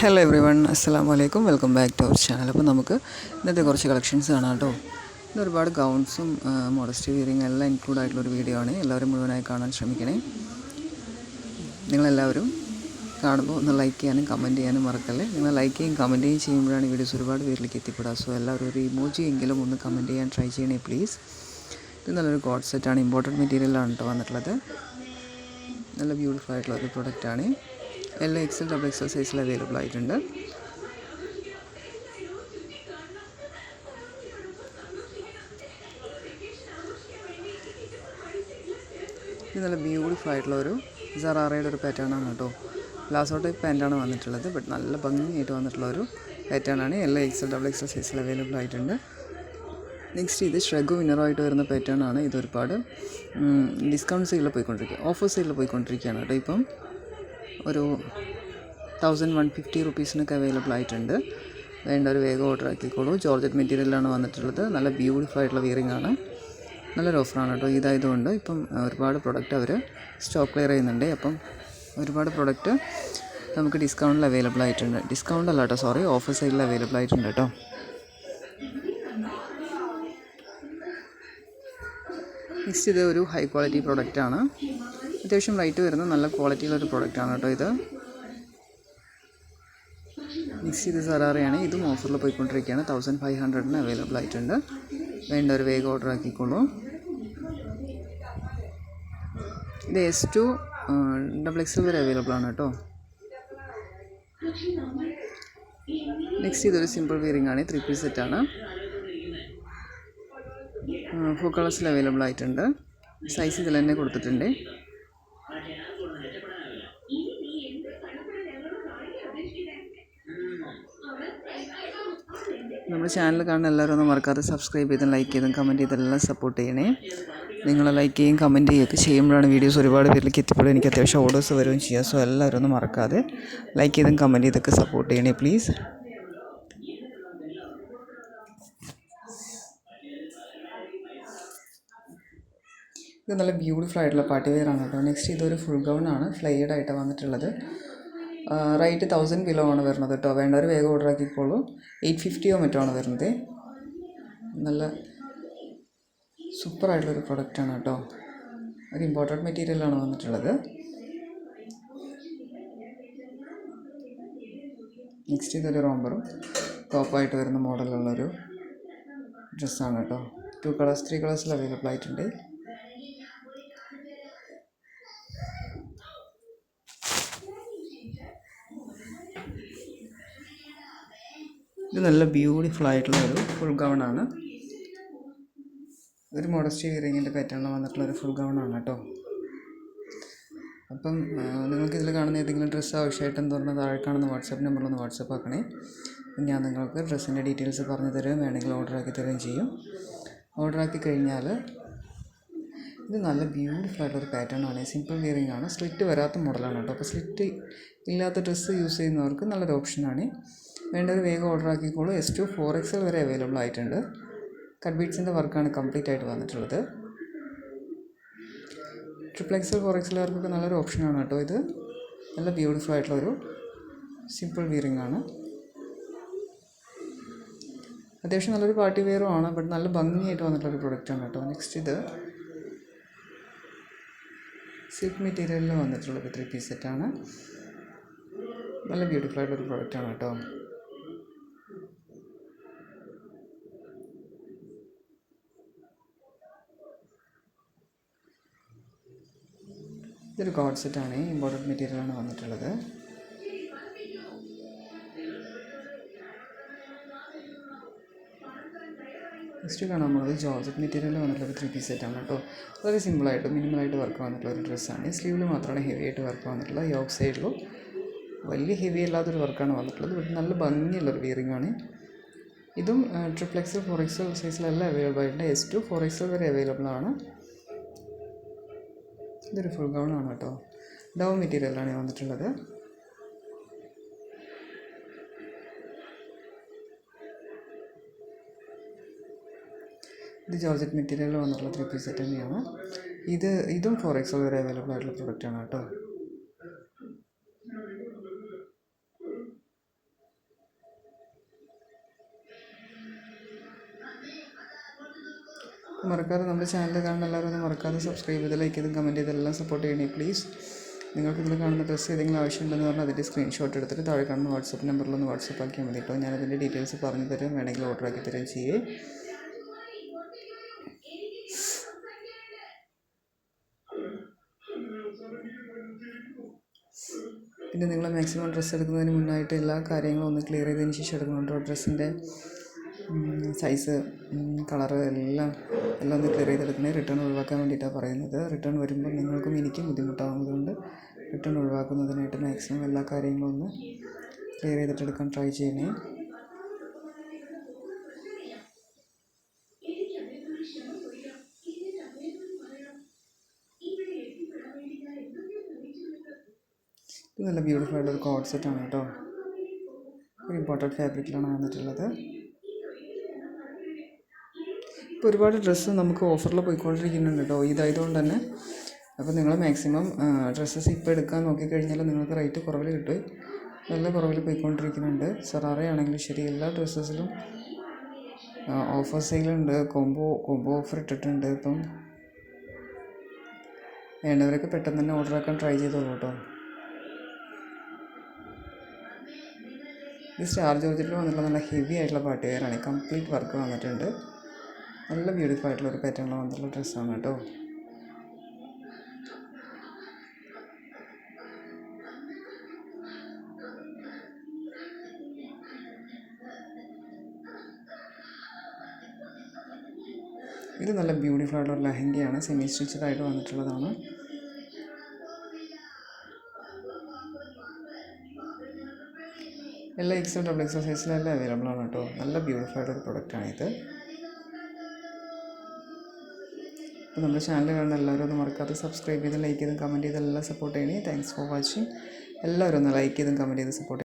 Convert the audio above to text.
Hello every one, അസ്സലാമു അലൈക്കും. Welcome back to our channel. അപ്പോൾ നമുക്ക് ഇന്നത്തെ കുറച്ച് കളക്ഷൻസ് കാണാം കേട്ടോ. ഇന്ന് ഒരുപാട് ഗൗൺസും മോഡസ്റ്റ് വിയറിങ് എല്ലാം ഇൻക്ലൂഡ് ആയിട്ടുള്ളൊരു വീഡിയോ ആണ്. എല്ലാവരും മുഴുവനായി കാണാൻ ശ്രമിക്കണേ. നിങ്ങളെല്ലാവരും കാണുമ്പോൾ ഒന്ന് ലൈക്ക് ചെയ്യാനും കമൻറ്റ് ചെയ്യാനും മറക്കല്ലേ. നിങ്ങൾ ലൈക്ക് ചെയ്യും കമൻറ്റ് ചെയ്യും ചെയ്യുമ്പോഴാണ് വീഡിയോസ് ഒരുപാട് പേരിലേക്ക് എത്തിപ്പെടുക. സോ എല്ലാവരും ഒരു ഇമോജി എങ്കിലും ഒന്ന് കമൻറ്റ് ചെയ്യാൻ ട്രൈ ചെയ്യണേ പ്ലീസ്. ഇത് നല്ലൊരു കോഡ് സെറ്റാണ്, ഇമ്പോർട്ടൻറ്റ് മെറ്റീരിയലാണ് കേട്ടോ വന്നിട്ടുള്ളത്. നല്ല ബ്യൂട്ടിഫുൾ ആയിട്ടുള്ള ഒരു പ്രൊഡക്റ്റാണ്. എല്ലാ എക്സൽ ഡബിൾ എക്സൽ സൈസിൽ അവൈലബിൾ ആയിട്ടുണ്ട്. ഇത് നല്ല ബ്യൂട്ടിഫുൾ ആയിട്ടുള്ള ഒരു സറാറയുടെ ഒരു പാറ്റേൺ ആണ് കേട്ടോ. പ്ലാസോ ടൈപ്പ് പാൻറ്റാണ് വന്നിട്ടുള്ളത്. ബട്ട് നല്ല ഭംഗിയായിട്ട് വന്നിട്ടുള്ള ഒരു പാറ്റേൺ ആണ്. എല്ലാ എക്സൽ ഡബിൾ എക്സൽ സൈസിൽ അവൈലബിൾ ആയിട്ടുണ്ട്. നെക്സ്റ്റ് ഇത് ഷ്രഗ് വിന്നറായിട്ട് വരുന്ന പാറ്റേൺ ആണ്. ഇതൊരുപാട് ഡിസ്കൗണ്ട് സെയിലിൽ പോയിക്കൊണ്ടിരിക്കുക, ഓഫർ സെയിലിൽ പോയിക്കൊണ്ടിരിക്കുകയാണ് കേട്ടോ. ഇപ്പം ഒരു 1150 റുപ്പീസിനൊക്കെ അവൈലബിൾ ആയിട്ടുണ്ട്. വേണ്ട ഒരു വേഗം ഓർഡർ ആക്കിക്കോളൂ. ജോർജറ്റ് മെറ്റീരിയലാണ് വന്നിട്ടുള്ളത്. നല്ല ബ്യൂട്ടിഫുൾ ആയിട്ടുള്ള വിയറിംഗ് ആണ്. നല്ലൊരു ഓഫറാണ് കേട്ടോ. ഇതായതുകൊണ്ട് ഇപ്പം ഒരുപാട് പ്രൊഡക്റ്റ് അവർ സ്റ്റോക്ക് ക്ലിയർ ചെയ്യുന്നുണ്ട്. അപ്പം ഒരുപാട് പ്രൊഡക്റ്റ് നമുക്ക് ഡിസ്കൗണ്ടിൽ അവൈലബിൾ ആയിട്ടുണ്ട്. ഡിസ്കൗണ്ട് അല്ല കേട്ടോ, സോറി, ഓഫർ സെയിലിൽ അവൈലബിൾ ആയിട്ടുണ്ട് കേട്ടോ. നെക്സ്റ്റ് ഇത് ഒരു ഹൈ ക്വാളിറ്റി പ്രൊഡക്റ്റാണ്. അത്യാവശ്യം റേറ്റ് വരുന്ന നല്ല ക്വാളിറ്റിയിലൊരു പ്രൊഡക്റ്റാണ് കേട്ടോ ഇത്. നെക്സ്റ്റ് ഇത് സറാറയാണ്. ഇതും ഓഫറിൽ പോയിക്കൊണ്ടിരിക്കുകയാണ്. 1500 അവൈലബിൾ ആയിട്ടുണ്ട്. വേണ്ട ഒരു വേഗം ഓർഡർ ആക്കിക്കോളൂ. ഇത് S2 ഡബിൾ എക്സൽ വരെ അവൈലബിൾ ആണ് കേട്ടോ. നെക്സ്റ്റ് ഇതൊരു സിമ്പിൾ വിയറിംഗ് ആണ്. 3 പീസ് സെറ്റാണ്. 4 കളേഴ്സിൽ അവൈലബിൾ ആയിട്ടുണ്ട്. സൈസ് ഇതിൽ തന്നെ കൊടുത്തിട്ടുണ്ട്. നമ്മുടെ ചാനൽ കാണുന്ന എല്ലാവരും ഒന്ന് മറക്കാതെ സബ്സ്ക്രൈബ് ചെയ്തും ലൈക്ക് ചെയ്തും കമൻറ്റ് ചെയ്തെല്ലാം സപ്പോർട്ട് ചെയ്യണേ. നിങ്ങൾ ലൈക്ക് ചെയ്യും കമൻറ്റ് ചെയ്യുകയൊക്കെ ചെയ്യുമ്പോഴാണ് വീഡിയോസ് ഒരുപാട് പേരിലേക്ക് എത്തിപ്പെടും. എനിക്ക് അത്യാവശ്യം ഓർഡേഴ്സ് വരികയും ചെയ്യാം. സോ എല്ലാവരും ഒന്ന് മറക്കാതെ ലൈക്ക് ചെയ്തും കമൻറ്റ് ചെയ്തൊക്കെ സപ്പോർട്ട് ചെയ്യണേ പ്ലീസ്. ഇത് നല്ല ബ്യൂട്ടിഫുൾ ആയിട്ടുള്ള പാർട്ടി വെയർ ആണ് കേട്ടോ. നെക്സ്റ്റ് ഇതൊരു ഫുൾ ഗൗൺ ആണ്, ഫ്ലൈഡ് ആയിട്ട് വന്നിട്ടുള്ളത്. റേറ്റ് 1000 ബിലോ ആണ് വരുന്നത് കേട്ടോ. വേണ്ടവർ വേഗം ഓർഡർ ആക്കിക്കോളൂ. 850 മറ്റോ ആണ് വരുന്നത്. നല്ല സൂപ്പറായിട്ടുള്ളൊരു പ്രൊഡക്റ്റാണ് കേട്ടോ. ഒരു ഇമ്പോർട്ടൻറ്റ് മെറ്റീരിയലാണ് വന്നിട്ടുള്ളത്. നെക്സ്റ്റ് ഇതൊരു റോംബറും ടോപ്പായിട്ട് വരുന്ന മോഡലുള്ളൊരു ഡ്രസ്സാണ് കേട്ടോ. 2 കളേഴ്സ് 3 കളേഴ്സിൽ അവൈലബിൾ ആയിട്ടുണ്ട്. ഇത് നല്ല ബ്യൂട്ടിഫുൾ ആയിട്ടുള്ള ഒരു ഫുൾ ഗൗണാണ്. ഒരു മോഡസ്റ്റ് വിയറിങ്ങിൻ്റെ പാറ്റേണിൽ വന്നിട്ടുള്ളൊരു ഫുൾ ഗൗണാണ് കേട്ടോ. അപ്പം നിങ്ങൾക്ക് ഇതിൽ കാണുന്ന ഏതെങ്കിലും ഡ്രസ്സ് ആവശ്യമായിട്ടെന്ന് പറഞ്ഞാൽ താഴെ കാണുന്ന വാട്സാപ്പ് നമ്പറിലൊന്ന് വാട്സാപ്പ് ആക്കണേ. ഞാൻ നിങ്ങൾക്ക് ഡ്രസ്സിൻ്റെ ഡീറ്റെയിൽസ് പറഞ്ഞു തരുകയും വേണമെങ്കിൽ ഓർഡർ ആക്കി തരുകയും ചെയ്യും. ഓർഡർ ആക്കി കഴിഞ്ഞാൽ ഇത് നല്ല ബ്യൂട്ടിഫുൾ ആയിട്ടൊരു പാറ്റേൺ ആണ്. സിമ്പിൾ വിയറിംഗ് ആണ്. സ്ലിറ്റ് വരാത്ത മോഡലാണ് കേട്ടോ. അപ്പോൾ സ്ലിറ്റ് ഇല്ലാത്ത ഡ്രസ്സ് യൂസ് ചെയ്യുന്നവർക്ക് നല്ലൊരു ഓപ്ഷനാണ്. വേണ്ടൊരു വേഗം ഓർഡർ ആക്കിക്കോളൂ. S2 4XL വരെ അവൈലബിൾ ആയിട്ടുണ്ട്. കട്ട് ബീഡ്സിൻ്റെ വർക്കാണ് കംപ്ലീറ്റ് ആയിട്ട് വന്നിട്ടുള്ളത്. XXL 4XL വർക്കൊക്കെ നല്ലൊരു ഓപ്ഷനാണ് കേട്ടോ. ഇത് നല്ല ബ്യൂട്ടിഫുൾ ആയിട്ടുള്ളൊരു സിമ്പിൾ വിയറിംഗ് ആണ്. അത്യാവശ്യം നല്ലൊരു പാർട്ടി വെയറും ആണ്. ബട്ട് നല്ല ഭംഗിയായിട്ട് വന്നിട്ടുള്ളൊരു പ്രൊഡക്റ്റാണ് കേട്ടോ. നെക്സ്റ്റ് ഇത് സിൽക്ക് മെറ്റീരിയലിൽ വന്നിട്ടുള്ളൊരു 3 പീസ് സെറ്റാണ്. നല്ല ബ്യൂട്ടിഫുൾ ആയിട്ടൊരു പ്രൊഡക്റ്റാണ് കേട്ടോ. ഇതൊരു കോഡ് സെറ്റാണ്. ഇമ്പോർട്ടൻറ്റ് മെറ്റീരിയലാണ് വന്നിട്ടുള്ളത്. നെക്സ്റ്റ് കാണാൻ പോകുന്നത് ജോർജറ്റ് മെറ്റീരിയൽ വന്നിട്ടുള്ളൊരു 3 പീസ് സെറ്റാണ് കേട്ടോ. വളരെ സിമ്പിളായിട്ട് മിനിമലായിട്ട് വർക്ക് വന്നിട്ടുള്ളൊരു ഡ്രസ്സാണ്. സ്ലീവിൽ മാത്രമാണ് ഹെവി ആയിട്ട് വർക്ക് വന്നിട്ടുള്ളത്. യോക്ക് സൈഡിലും വലിയ ഹെവി അല്ലാത്തൊരു വർക്കാണ് വന്നിട്ടുള്ളത്. ബട്ട് നല്ല ഭംഗിയുള്ളൊരു വിയറിംഗ് ആണ്. ഇതും XXL 4XL സൈസിലെല്ലാം അവൈലബിൾ ആയിട്ടുണ്ട്. S2 4XL വരെ അവൈലബിൾ ആണ്. ഇതൊരു ഫുൾ ഗൗണാണ് കേട്ടോ. ഡവ് മെറ്റീരിയലാണ് വന്നിട്ടുള്ളത്. ഇത് ജോർജറ്റ് മെറ്റീരിയൽ വന്നിട്ടുള്ള 3 പീസ് സെറ്റ് തന്നെയാണ്. ഇതും 4XL വരെ അവൈലബിൾ ആയിട്ടുള്ള പ്രൊഡക്റ്റാണ് കേട്ടോ. മറക്കാതെ നമ്മുടെ ചാനൽ കാണുന്ന എല്ലാവരും ഒന്ന് മറക്കാതെ സബ്സ്ക്രൈബ് ചെയ്ത് ലൈക്ക് ചെയ്തും കമൻറ്റ് ചെയ്തെല്ലാം സപ്പോർട്ട് ചെയ്യണേ പ്ലീസ്. നിങ്ങൾക്ക് ഇതിൽ കാണുന്ന ഡ്രസ്സ് ഏതെങ്കിലും ആവശ്യമുണ്ടെന്ന് പറഞ്ഞാൽ അതിൻ്റെ സ്ക്രീൻഷോട്ട് എടുത്തിട്ട് താഴെ കാണുന്ന വാട്സപ്പ് നമ്പറിലൊന്ന് വാട്സപ്പ് ആക്കിയാൽ മതി കേട്ടോ. ഞാനതിൻ്റെ ഡീറ്റെയിൽസ് പറഞ്ഞു തരും, വേണമെങ്കിൽ ഓർഡർ ആക്കി തരുകയും ചെയ്യേ. പിന്നെ നിങ്ങൾ മാക്സിമം ഡ്രസ്സ് എടുക്കുന്നതിന് മുന്നായിട്ട് എല്ലാ കാര്യങ്ങളും ഒന്ന് ക്ലിയർ ചെയ്തതിന് ശേഷം എടുക്കുന്നുണ്ടോ. ഡ്രസ്സിൻ്റെ സൈസ്, കളറ് എല്ലാം ഒന്ന് ക്ലിയർ ചെയ്തെടുക്കണേ. റിട്ടേൺ ഒഴിവാക്കാൻ വേണ്ടിയിട്ടാണ് പറയുന്നത്. റിട്ടേൺ വരുമ്പോൾ നിങ്ങൾക്കും എനിക്കും ബുദ്ധിമുട്ടാകുന്നതുകൊണ്ട് റിട്ടേൺ ഒഴിവാക്കുന്നതിനായിട്ട് മാക്സിമം എല്ലാ കാര്യങ്ങളും ഒന്ന് ക്ലിയർ ചെയ്തിട്ടെടുക്കാൻ ട്രൈ ചെയ്യണേ. ഇത് നല്ല ബ്യൂട്ടിഫുൾ ആയിട്ടൊരു കോഡ് സെറ്റാണ് കേട്ടോ. ഒരു ഇമ്പോർട്ടൻറ്റ് ഫാബ്രിക്കിലാണ് വന്നിട്ടുള്ളത്. ഇപ്പോൾ ഒരുപാട് ഡ്രസ്സ് നമുക്ക് ഓഫറിൽ പോയിക്കൊണ്ടിരിക്കുന്നുണ്ട് കേട്ടോ ഇതായതുകൊണ്ട് തന്നെ. അപ്പോൾ നിങ്ങൾ മാക്സിമം ഡ്രസ്സസ് ഇപ്പോൾ എടുക്കാൻ നോക്കിക്കഴിഞ്ഞാൽ നിങ്ങൾക്ക് റേറ്റ് കുറവിൽ കിട്ടും. നല്ല കുറവിൽ പോയിക്കൊണ്ടിരിക്കുന്നുണ്ട്. സറാറ ആണെങ്കിലും ശരി, എല്ലാ ഡ്രസ്സസിലും ഓഫർ സെയിലുണ്ട്. കോംബോ ഓഫർ ഇട്ടിട്ടുണ്ട്. ഇപ്പം വേണ്ടവരൊക്കെ പെട്ടെന്ന് തന്നെ ഓർഡർ ആക്കാൻ ട്രൈ ചെയ്തോളൂ കേട്ടോ. ഇത് സ്റ്റാർ ജോർജറ്റിൽ വന്നിട്ടുള്ള നല്ല ഹെവി ആയിട്ടുള്ള പാർട്ടി വെയറാണ്. കംപ്ലീറ്റ് വർക്ക് വന്നിട്ടുണ്ട്. നല്ല ബ്യൂട്ടിഫുൾ ആയിട്ടുള്ള ഒരു പാറ്റേണിൽ വന്നിട്ടുള്ള ഡ്രസ്സാണ് കേട്ടോ. ഇത് നല്ല ബ്യൂട്ടിഫുൾ ആയിട്ടുള്ള ഒരു ലെഹങ്കയാണ്. സെമി സ്റ്റിച്ചഡായിട്ട് വന്നിട്ടുള്ളതാണ്. എല്ലാ എക്സൽ ഡബിൾ എക്സൽ സൈസിലെല്ലാം അവൈലബിൾ ആണ് കേട്ടോ. നല്ല ബ്യൂട്ടിഫുൾ ആയിട്ടൊരു പ്രൊഡക്റ്റാണിത്. അപ്പോൾ നമ്മുടെ ചാനൽ കാണുന്ന എല്ലാവരും ഒന്ന് മറക്കാതെ സബ്സ്ക്രൈബ് ചെയ്ത് ലൈക്ക് ചെയ്തും കമൻറ്റ് ചെയ്തെല്ലാം സപ്പോർട്ട് ചെയ്യണേ. Thanks for watching. എല്ലാവരും ഒന്ന് ലൈക്ക് ചെയ്തും കമൻറ്റ് ചെയ്ത് സപ്പോർട്ട്